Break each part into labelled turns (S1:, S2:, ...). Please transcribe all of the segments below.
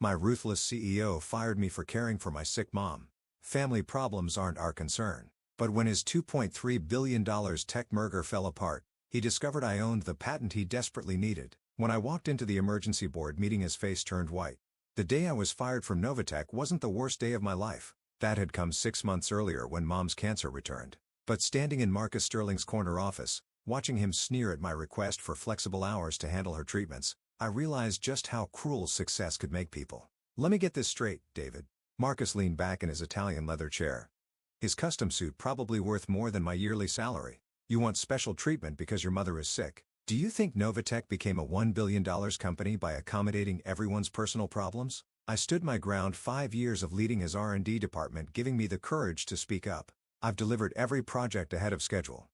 S1: My ruthless CEO fired me for caring for my sick mom. Family problems aren't our concern. But when his $2.3 billion tech merger fell apart, he discovered I owned the patent he desperately needed. When I walked into the emergency board meeting, his face turned white. The day I was fired from Novatech wasn't the worst day of my life. That had come 6 months earlier when Mom's cancer returned. But standing in Marcus Sterling's corner office, watching him sneer at my request for flexible hours to handle her treatments, I realized just how cruel success could make people. Let me get this straight, David. Marcus leaned back in his Italian leather chair. His custom suit probably worth more than my yearly salary. You want special treatment because your mother is sick. Do you think Novatech became a $1 billion company by accommodating everyone's personal problems? I stood my ground. 5 years of leading his R&D department giving me the courage to speak up. I've delivered every project ahead of schedule.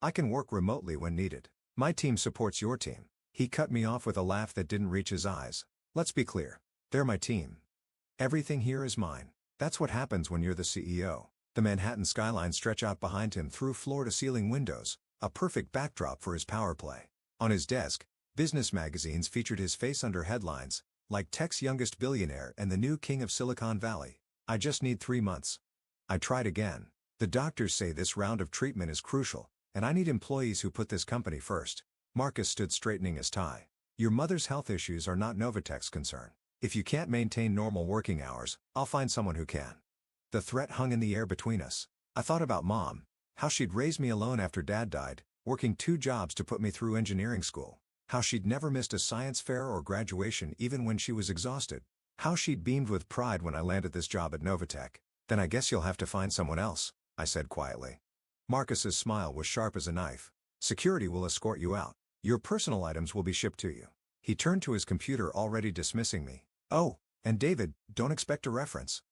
S1: I can work remotely when needed. My team supports your team. He cut me off with a laugh that didn't reach his eyes. Let's be clear. They're my team. Everything here is mine. That's what happens when you're the CEO. The Manhattan skyline stretched out behind him through floor-to-ceiling windows, a perfect backdrop for his power play. On his desk, business magazines featured his face under headlines, like Tech's youngest billionaire and the new king of Silicon Valley. I just need 3 months. I tried again. The doctors say this round of treatment is crucial, and I need employees who put this company first. Marcus stood straightening his tie. Your mother's health issues are not Novatech's concern. If you can't maintain normal working hours, I'll find someone who can. The threat hung in the air between us. I thought about Mom, how she'd raised me alone after Dad died, working 2 jobs to put me through engineering school. How she'd never missed a science fair or graduation even when she was exhausted. How she'd beamed with pride when I landed this job at Novatech. Then I guess you'll have to find someone else, I said quietly. Marcus's smile was sharp as a knife. Security will escort you out. Your personal items will be shipped to you. He turned to his computer, already dismissing me. Oh, and David, don't expect a reference.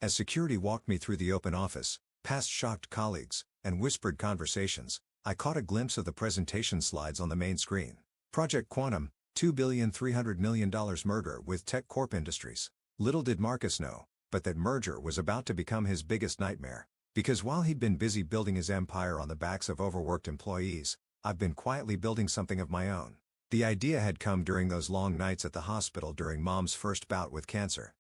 S1: As security walked me through the open office, past shocked colleagues, and whispered conversations, I caught a glimpse of the presentation slides on the main screen. Project Quantum, $2.3 billion merger with Tech Corp Industries. Little did Marcus know, but that merger was about to become his biggest nightmare. Because while he'd been busy building his empire on the backs of overworked employees, I've been quietly building something of my own. The idea had come during those long nights at the hospital during Mom's first bout with cancer.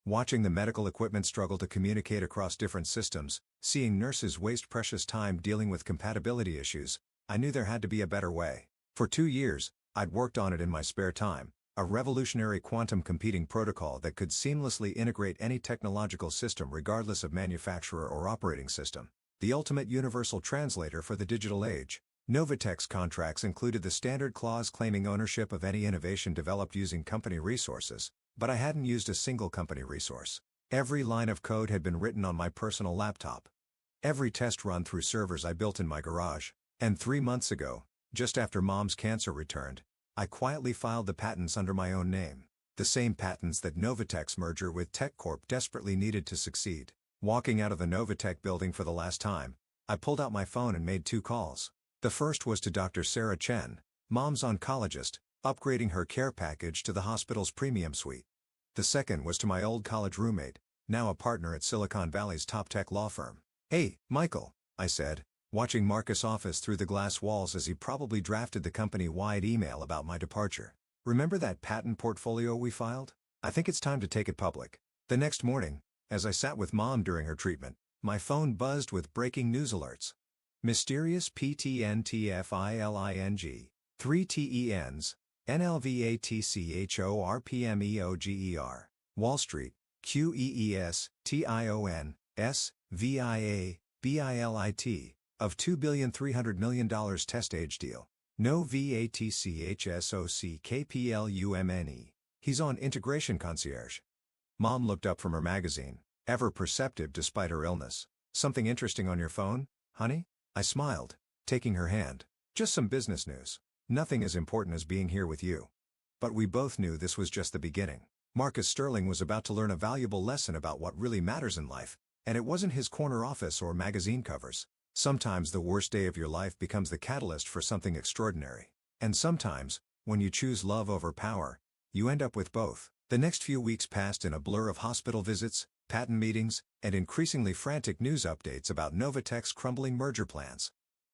S1: Watching the medical equipment struggle to communicate across different systems, seeing nurses waste precious time dealing with compatibility issues, I knew there had to be a better way. For 2 years, I'd worked on it in my spare time, a revolutionary quantum computing protocol that could seamlessly integrate any technological system regardless of manufacturer or operating system. The ultimate universal translator for the digital age. Novatech's contracts included the standard clause claiming ownership of any innovation developed using company resources, but I hadn't used a single company resource. Every line of code had been written on my personal laptop. Every test run through servers I built in my garage. And 3 months ago, just after Mom's cancer returned, I quietly filed the patents under my own name. The same patents that Novatech's merger with Tech Corp desperately needed to succeed. Walking out of the Novatech building for the last time, I pulled out my phone and made 2 calls. The first was to Dr. Sarah Chen, Mom's oncologist, upgrading her care package to the hospital's premium suite. The second was to my old college roommate, now a partner at Silicon Valley's top tech law firm. Hey, Michael, I said, watching Marcus' office through the glass walls as he probably drafted the company-wide email about my departure. Remember that patent portfolio we filed? I think it's time to take it public. The next morning, as I sat with Mom during her treatment, my phone buzzed with breaking news alerts. Mysterious PTNTFILING, 3 TENs, NLVATCHORPMEOGER, Wall Street, QEES, TION, SVIA, BILIT, of $2.3 billion test age deal. No VATCHSOCKPLUMNE. He's on Integration Concierge. Mom looked up from her magazine, ever perceptive despite her illness. Something interesting on your phone, honey? I smiled, taking her hand. Just some business news. Nothing as important as being here with you. But we both knew this was just the beginning. Marcus Sterling was about to learn a valuable lesson about what really matters in life, and it wasn't his corner office or magazine covers. Sometimes the worst day of your life becomes the catalyst for something extraordinary. And sometimes, when you choose love over power, you end up with both. The next few weeks passed in a blur of hospital visits, patent meetings, and increasingly frantic news updates about Novatech's crumbling merger plans.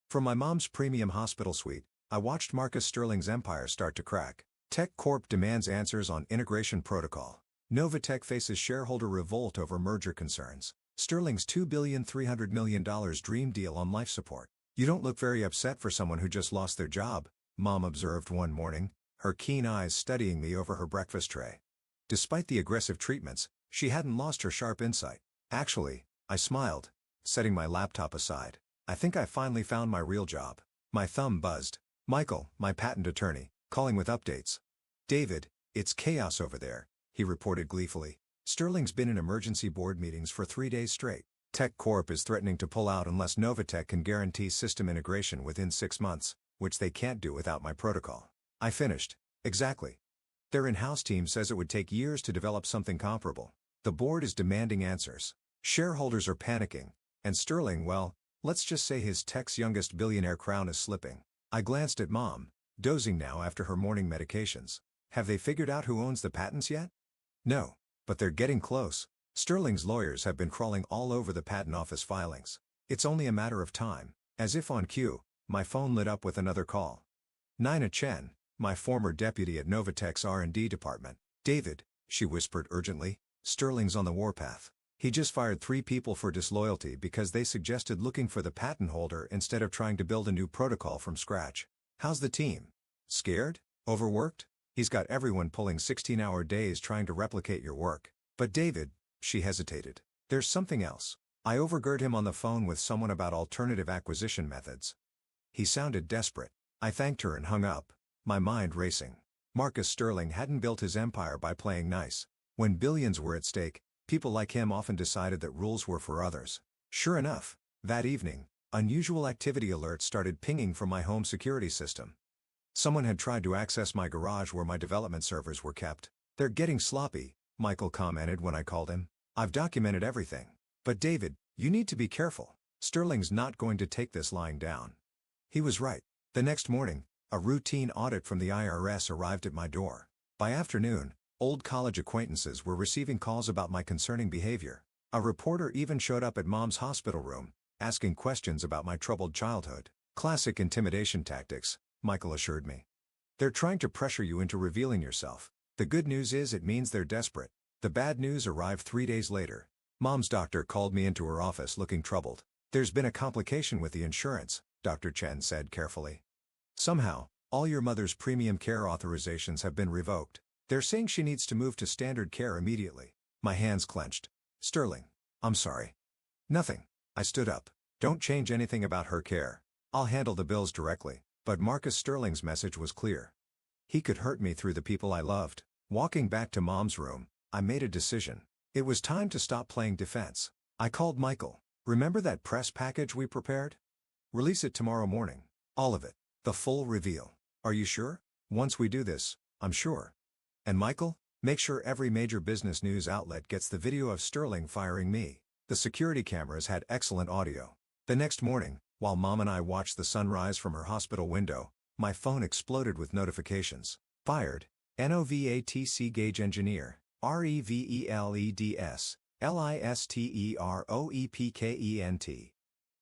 S1: From my mom's premium hospital suite, I watched Marcus Sterling's empire start to crack. Tech Corp demands answers on integration protocol. Novatech faces shareholder revolt over merger concerns. Sterling's $2,300,000,000 dream deal on life support. You don't look very upset for someone who just lost their job, Mom observed one morning, her keen eyes studying me over her breakfast tray. Despite the aggressive treatments, she hadn't lost her sharp insight. Actually, I smiled, setting my laptop aside. I think I finally found my real job. My thumb buzzed. Michael, my patent attorney, calling with updates. David, it's chaos over there, he reported gleefully. Sterling's been in emergency board meetings for 3 days straight. Tech Corp is threatening to pull out unless Novatech can guarantee system integration within 6 months, which they can't do without my protocol. I finished. Exactly. Their in-house team says it would take years to develop something comparable. The board is demanding answers. Shareholders are panicking, and Sterling, well, let's just say his tech's youngest billionaire crown is slipping. I glanced at Mom, dozing now after her morning medications. Have they figured out who owns the patents yet? No, but they're getting close. Sterling's lawyers have been crawling all over the patent office filings. It's only a matter of time. As if on cue, my phone lit up with another call. Nina Chen, my former deputy at Novatech's R&D department. David, she whispered urgently, Sterling's on the warpath. He just fired 3 people for disloyalty because they suggested looking for the patent holder instead of trying to build a new protocol from scratch. How's the team? Scared? Overworked? He's got everyone pulling 16-hour days trying to replicate your work. But David, she hesitated. There's something else. I overheard him on the phone with someone about alternative acquisition methods. He sounded desperate. I thanked her and hung up, my mind racing. Marcus Sterling hadn't built his empire by playing nice. When billions were at stake, people like him often decided that rules were for others. Sure enough, that evening, unusual activity alerts started pinging from my home security system. Someone had tried to access my garage where my development servers were kept. They're getting sloppy, Michael commented when I called him. I've documented everything. But David, you need to be careful. Sterling's not going to take this lying down. He was right. The next morning, a routine audit from the IRS arrived at my door. By afternoon, old college acquaintances were receiving calls about my concerning behavior. A reporter even showed up at Mom's hospital room, asking questions about my troubled childhood. Classic intimidation tactics, Michael assured me. They're trying to pressure you into revealing yourself. The good news is it means they're desperate. The bad news arrived 3 days later. Mom's doctor called me into her office looking troubled. There's been a complication with the insurance, Dr. Chen said carefully. Somehow, all your mother's premium care authorizations have been revoked. They're saying she needs to move to standard care immediately. My hands clenched. Sterling, I'm sorry. Nothing. I stood up. Don't change anything about her care. I'll handle the bills directly. But Marcus Sterling's message was clear. He could hurt me through the people I loved. Walking back to Mom's room, I made a decision. It was time to stop playing defense. I called Michael. Remember that press package we prepared? Release it tomorrow morning. All of it. The full reveal. Are you sure? Once we do this, I'm sure. And Michael, make sure every major business news outlet gets the video of Sterling firing me. The security cameras had excellent audio. The next morning, while Mom and I watched the sunrise from her hospital window, my phone exploded with notifications. Fired. NOVATC Gauge Engineer. REVELEDS. LISTEROEPKENT.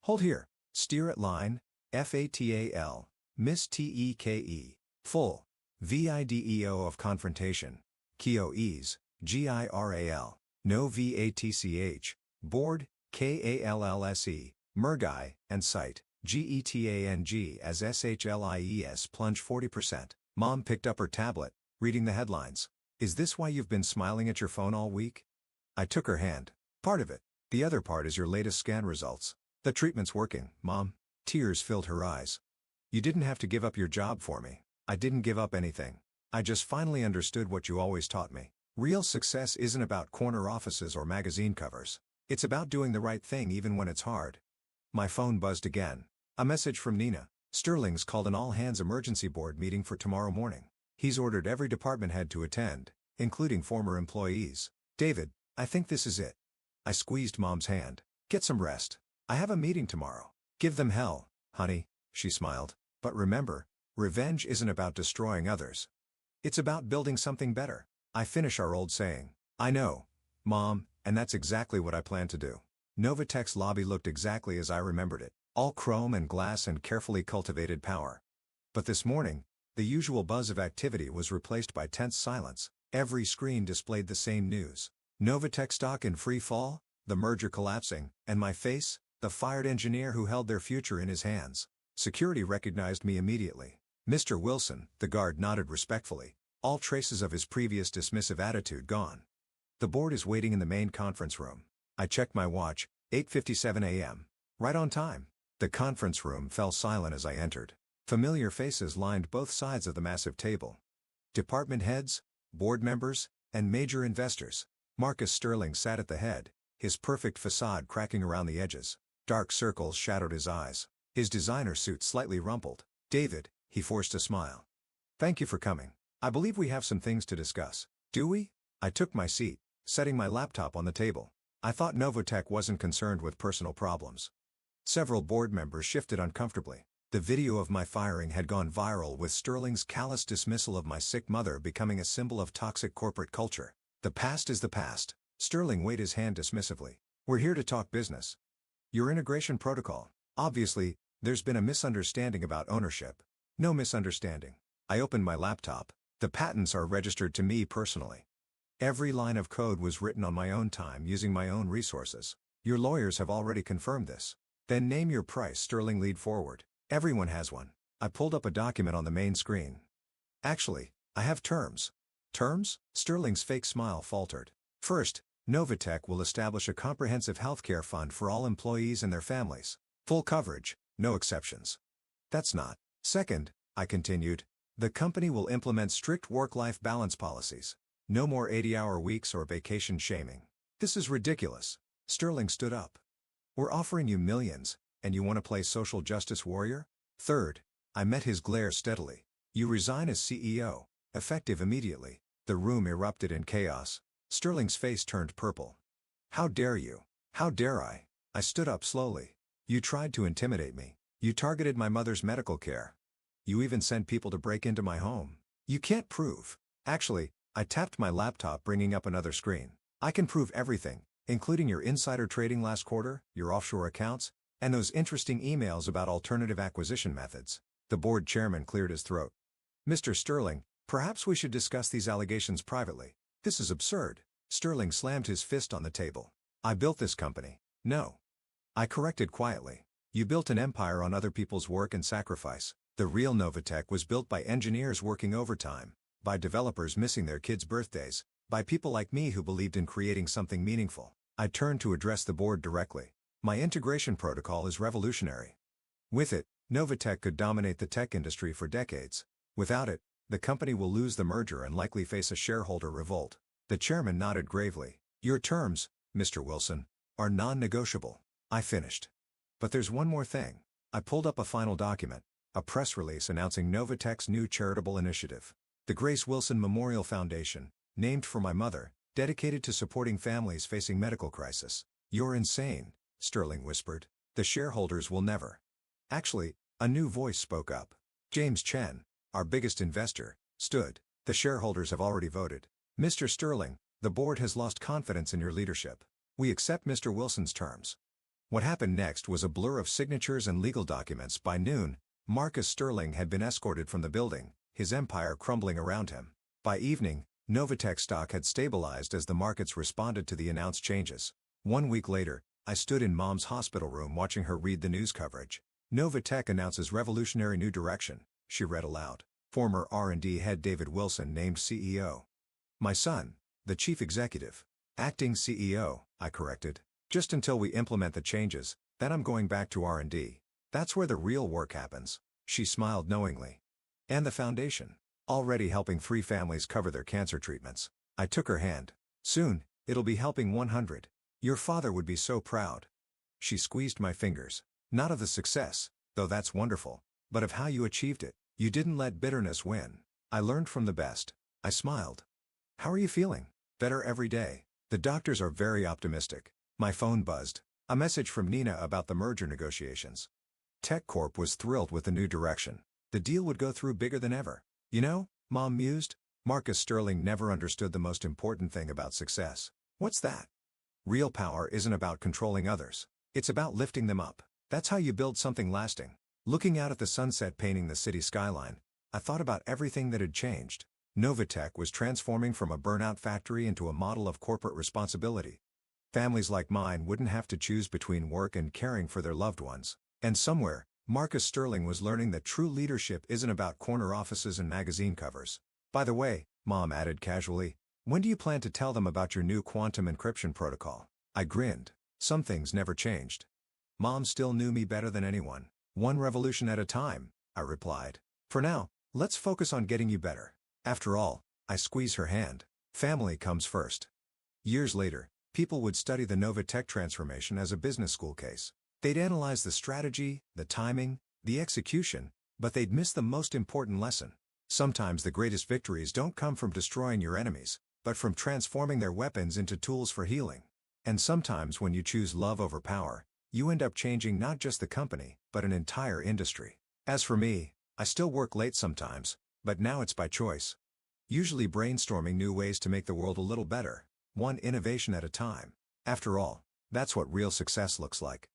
S1: Hold here. Steer at line. FATAL. Miss TEKE. Full. VIDEO of confrontation. KIOEs. GIRAL. No VATCH. Board. KALLSE. Mergai, and Site, GETANG as SHLIES plunge 40%. Mom picked up her tablet, reading the headlines. Is this why you've been smiling at your phone all week? I took her hand. Part of it. The other part is your latest scan results. The treatment's working, Mom. Tears filled her eyes. You didn't have to give up your job for me. I didn't give up anything. I just finally understood what you always taught me. Real success isn't about corner offices or magazine covers. It's about doing the right thing even when it's hard. My phone buzzed again. A message from Nina. Sterling's called an all-hands emergency board meeting for tomorrow morning. He's ordered every department head to attend, including former employees. David, I think this is it. I squeezed Mom's hand. Get some rest. I have a meeting tomorrow. Give them hell, honey, she smiled. But remember, revenge isn't about destroying others. It's about building something better. I finish our old saying. I know, Mom, and that's exactly what I plan to do. Novatech's lobby looked exactly as I remembered it, all chrome and glass and carefully cultivated power. But this morning, the usual buzz of activity was replaced by tense silence. Every screen displayed the same news. Novatech stock in free fall, the merger collapsing, and my face, the fired engineer who held their future in his hands. Security recognized me immediately. Mr. Wilson, the guard nodded respectfully, all traces of his previous dismissive attitude gone. The board is waiting in the main conference room. I checked my watch, 8:57 a.m. Right on time. The conference room fell silent as I entered. Familiar faces lined both sides of the massive table. Department heads, board members, and major investors. Marcus Sterling sat at the head, his perfect facade cracking around the edges. Dark circles shadowed his eyes. His designer suit slightly rumpled. "David," he forced a smile. "Thank you for coming. I believe we have some things to discuss." "Do we?" I took my seat, setting my laptop on the table. I thought Novatech wasn't concerned with personal problems. Several board members shifted uncomfortably. The video of my firing had gone viral, with Sterling's callous dismissal of my sick mother becoming a symbol of toxic corporate culture. "The past is the past." Sterling waved his hand dismissively. "We're here to talk business. Your integration protocol. Obviously, there's been a misunderstanding about ownership." "No misunderstanding." I opened my laptop. "The patents are registered to me personally. Every line of code was written on my own time using my own resources. Your lawyers have already confirmed this." "Then name your price." Sterling leaned forward. "Everyone has one." I pulled up a document on the main screen. "Actually, I have terms." "Terms?" Sterling's fake smile faltered. "First, Novatech will establish a comprehensive healthcare fund for all employees and their families. Full coverage, no exceptions." "That's not." "Second," I continued, "the company will implement strict work-life balance policies. No more 80-hour weeks or vacation shaming." "This is ridiculous." Sterling stood up. "We're offering you millions, and you want to play social justice warrior?" "Third," I met his glare steadily, "you resign as CEO, effective immediately." The room erupted in chaos. Sterling's face turned purple. "How dare you? How dare I?" I stood up slowly. "You tried to intimidate me. You targeted my mother's medical care. You even sent people to break into my home. You can't prove." "Actually," I tapped my laptop, bringing up another screen. "I can prove everything, including your insider trading last quarter, your offshore accounts, and those interesting emails about alternative acquisition methods." The board chairman cleared his throat. "Mr. Sterling, perhaps we should discuss these allegations privately." "This is absurd." Sterling slammed his fist on the table. "I built this company." "No." I corrected quietly. "You built an empire on other people's work and sacrifice. The real Novatech was built by engineers working overtime, by developers missing their kids' birthdays, by people like me who believed in creating something meaningful." I turned to address the board directly. "My integration protocol is revolutionary. With it, Novatech could dominate the tech industry for decades. Without it, the company will lose the merger and likely face a shareholder revolt." The chairman nodded gravely. "Your terms, Mr. Wilson, are non-negotiable." I finished. "But there's one more thing." I pulled up a final document, a press release announcing Novatech's new charitable initiative. The Grace Wilson Memorial Foundation, named for my mother, dedicated to supporting families facing medical crisis. "You're insane," Sterling whispered. "The shareholders will never." Actually, a new voice spoke up. James Chen, our biggest investor, stood. "The shareholders have already voted. Mr. Sterling, the board has lost confidence in your leadership. We accept Mr. Wilson's terms." What happened next was a blur of signatures and legal documents. By noon, Marcus Sterling had been escorted from the building, his empire crumbling around him. By evening, Novatech stock had stabilized as the markets responded to the announced changes. 1 week later, I stood in Mom's hospital room watching her read the news coverage. "Novatech announces revolutionary new direction," she read aloud. "Former R&D head David Wilson named CEO. My son, the chief executive." "Acting CEO," I corrected. "Just until we implement the changes, then I'm going back to R&D. That's where the real work happens." She smiled knowingly. "And the foundation?" "Already helping 3 families cover their cancer treatments." I took her hand. "Soon, it'll be helping 100. Your father would be so proud." She squeezed my fingers. "Not of the success, though that's wonderful, but of how you achieved it. You didn't let bitterness win. I learned from the best." I smiled. "How are you feeling?" "Better every day. The doctors are very optimistic." My phone buzzed. A message from Nina about the merger negotiations. TechCorp was thrilled with the new direction. The deal would go through bigger than ever. "You know," Mom mused, "Marcus Sterling never understood the most important thing about success." "What's that?" "Real power isn't about controlling others. It's about lifting them up. That's how you build something lasting." Looking out at the sunset painting the city skyline, I thought about everything that had changed. Novatech was transforming from a burnout factory into a model of corporate responsibility. Families like mine wouldn't have to choose between work and caring for their loved ones. And somewhere, Marcus Sterling was learning that true leadership isn't about corner offices and magazine covers. By the way, Mom added casually, when do you plan to tell them about your new quantum encryption protocol? I grinned. Some things never changed. Mom still knew me better than anyone. One revolution at a time, I replied. For now, let's focus on getting you better. After all, I squeeze her hand. Family comes first. Years later, people would study the Novatech transformation as a business school case. They'd analyze the strategy, the timing, the execution, but they'd miss the most important lesson. Sometimes the greatest victories don't come from destroying your enemies, but from transforming their weapons into tools for healing. And sometimes when you choose love over power, you end up changing not just the company, but an entire industry. As for me, I still work late sometimes, but now it's by choice. Usually brainstorming new ways to make the world a little better, one innovation at a time. After all, that's what real success looks like.